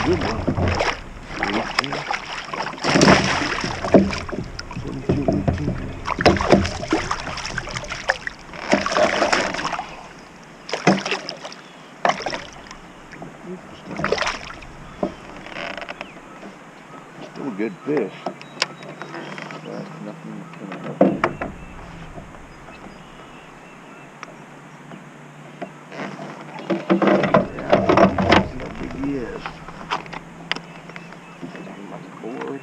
Good one. 18. 17, 18. Still a good fish. But nothing coming up. Yeah, see how big he is. Board.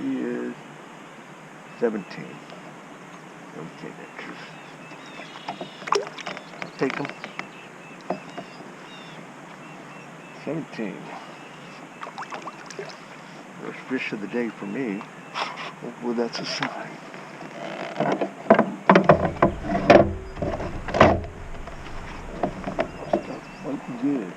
He is 17 inches. Take him. 17. First fish of the day for me. Hopefully that's a sign. Stuff quite good.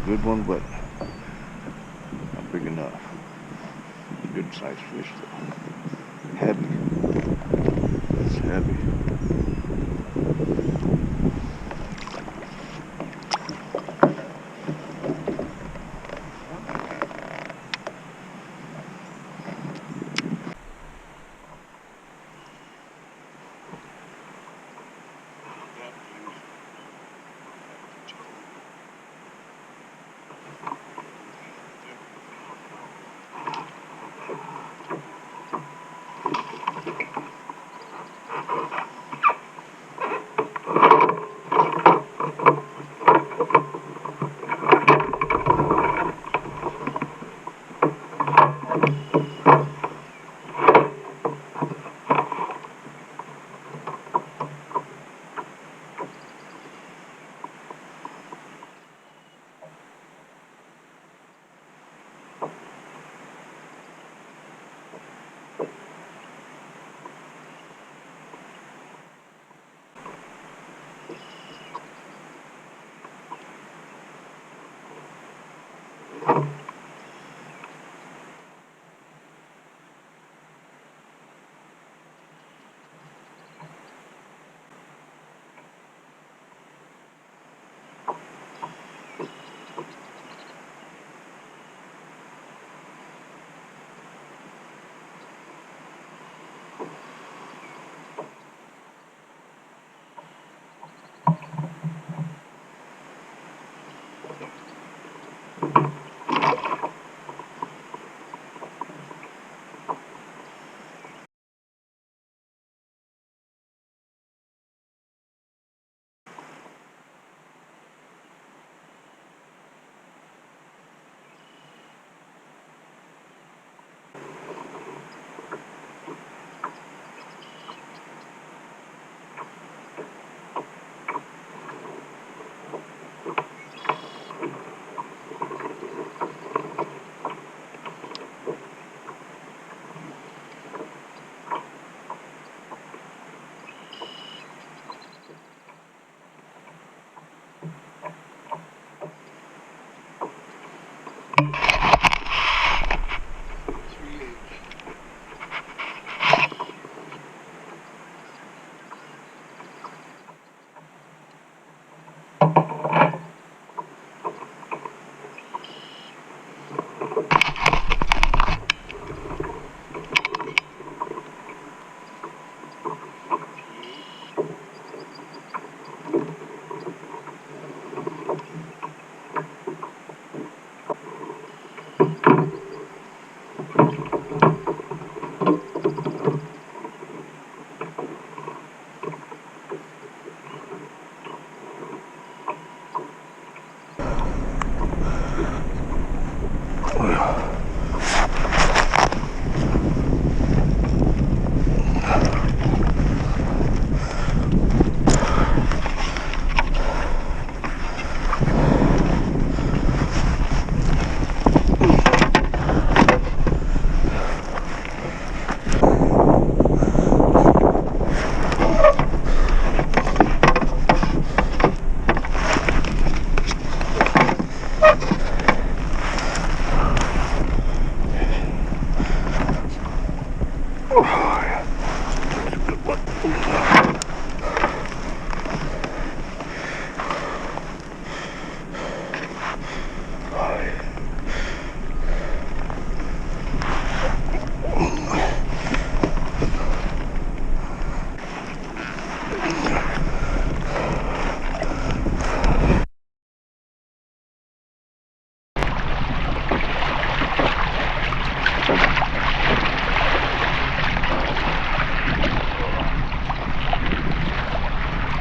Good one, but not big enough. Good sized fish though. Heavy. That's heavy.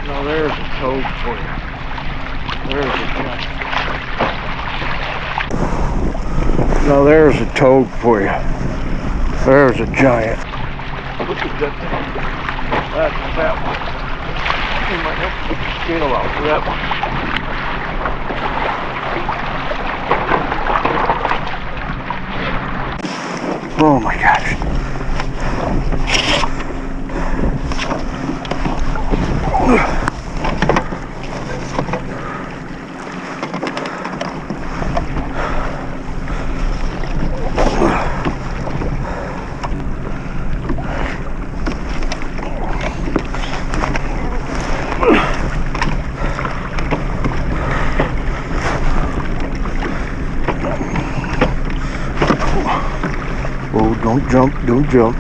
Now there's a toad for you. There's a giant. Now there's a toad for you. There's a giant. Look at that thing. That's that one. You might have to get the scale out for that one. Oh my gosh. Oh, don't jump, don't jump.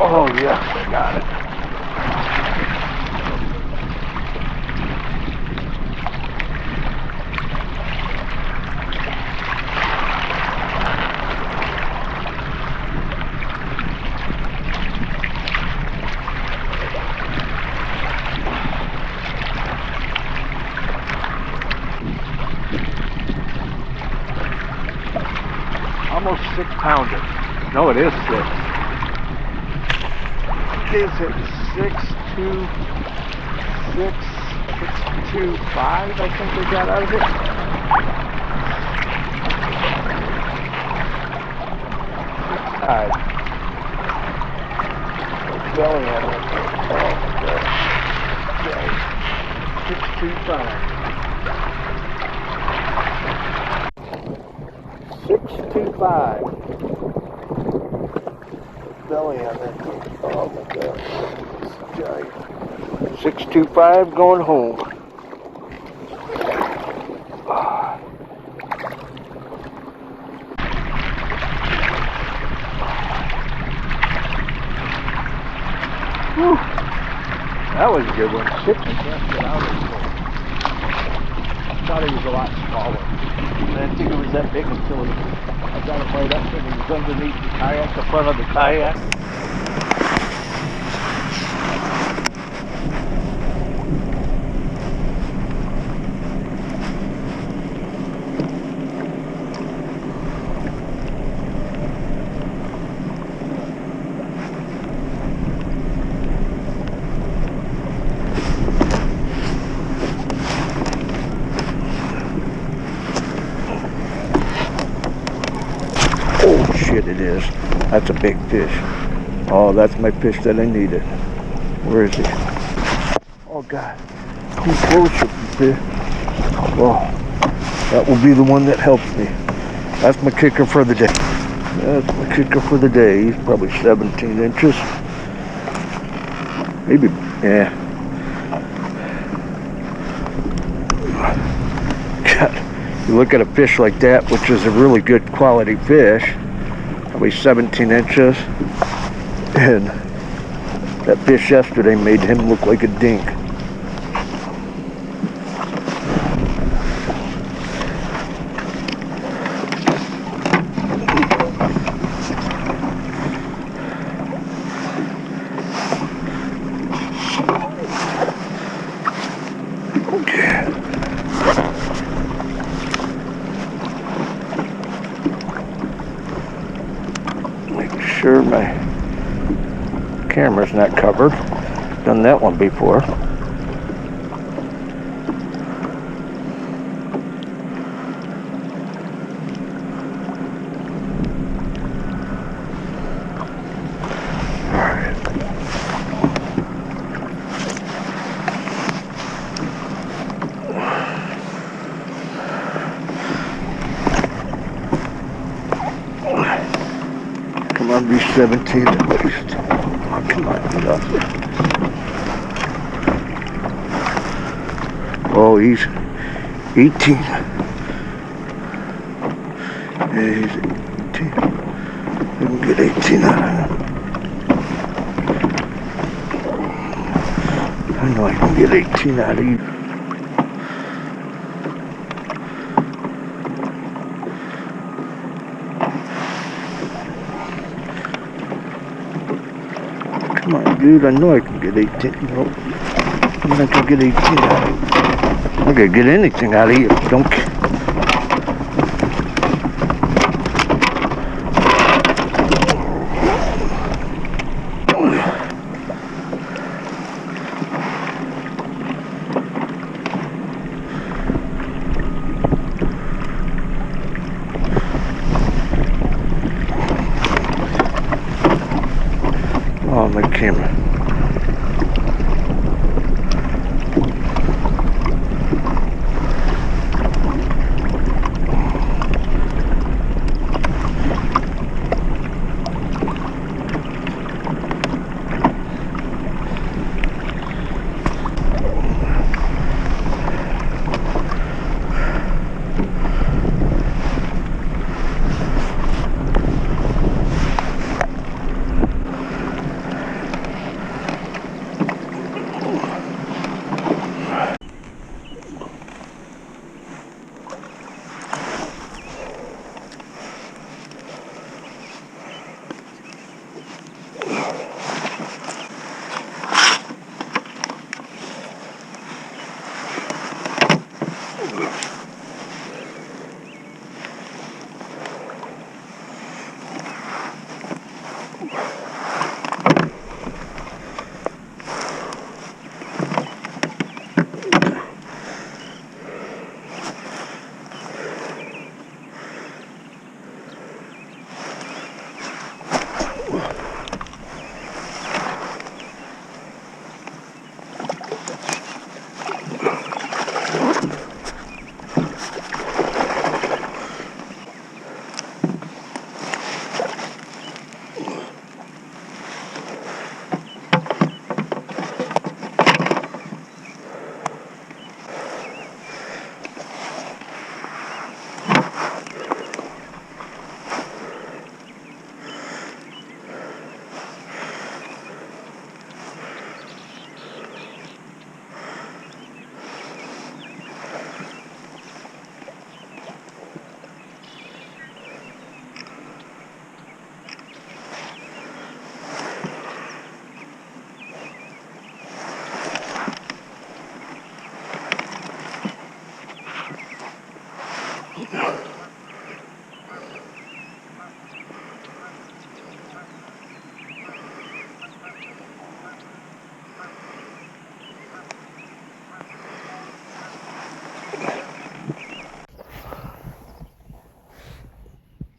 Oh yes, I got it. Almost 6 pounder. No, it is 6. Is it 625? I think we got out of it. Belly on it. Oh, okay. 625. 625. Belly on that thing. Oh my god. It's giant. 625 going home. Whew. That was a good one. 6 and can't get out of it. I thought he was a lot smaller. I didn't think it was that big until I got it right up and he was underneath the kayak, the front of the kayak. Oh shit, it is. That's a big fish. Oh, that's my fish that I needed. Where is he? Oh God, too close with the fish. Oh, that will be the one that helps me. That's my kicker for the day. That's my kicker for the day. He's probably 17 inches. Maybe, yeah. God, you look at a fish like that, which is a really good quality fish, probably 17 inches, and that fish yesterday made him look like a dink. Make sure my camera's not covered. Done that one before. Come on, be 17 at least. Oh, come on, get up there. Oh, he's 18. Yeah, he's 18. We can get 18 out of him. I know I can get 18 out of you. Come on, dude, I know I can get 18. Nope. I'm not gonna get 18 out of you. I'm not gonna get anything out of you. Don't. Oh, my camera.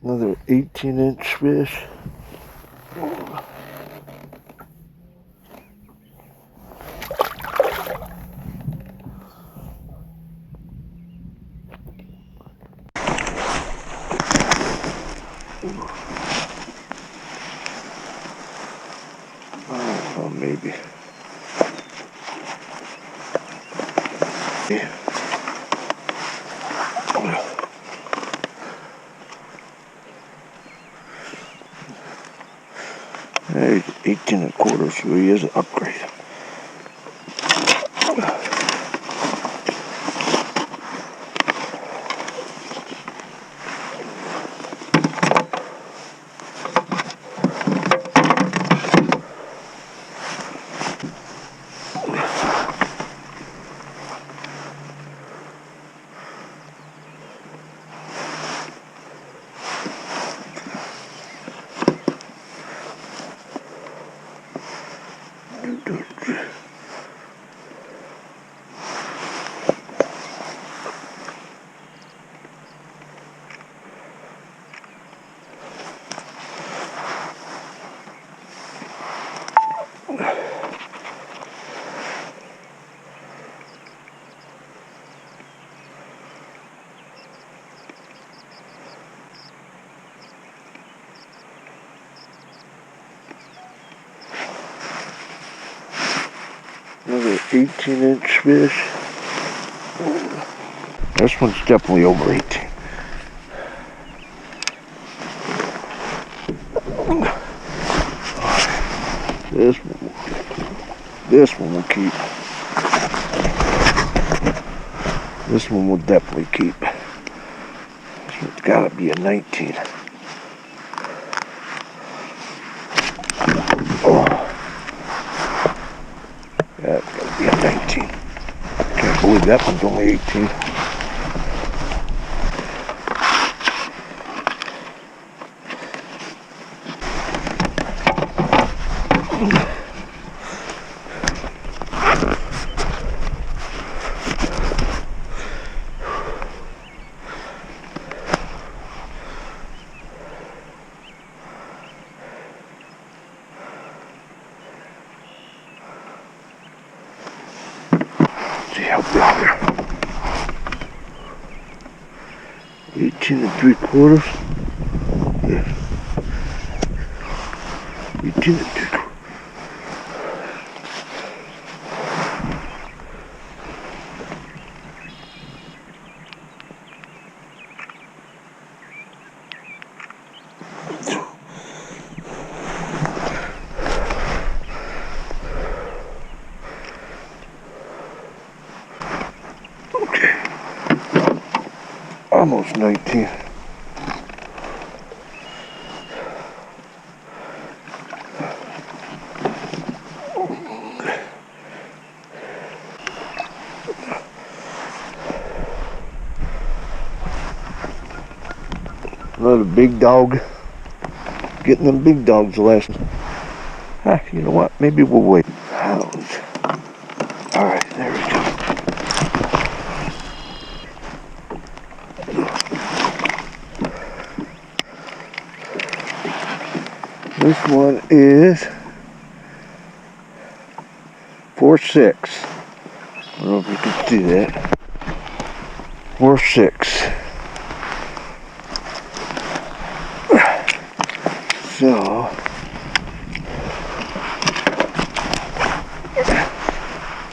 Another 18-inch fish. Oh, maybe. Yeah. There's 18 and a quarter, so he is an upgrade. Another 18-inch fish. This one's definitely over 18. This one will keep. This one will definitely keep. This one's gotta be a 19. Oh. That's gotta be a 19. Can't believe that one's only 18. See how big they're. 18 and 3/4. Yeah. 18 and 3/4. Okay. Almost 19. Another big dog. Getting them big dogs the last. You know what? Maybe we'll wait. Hounds. Alright, there we go. This one is 4.6. I don't know if you can see that. 4.6. So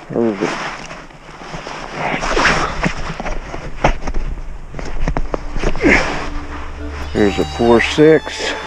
where is it? Here's a 4.6.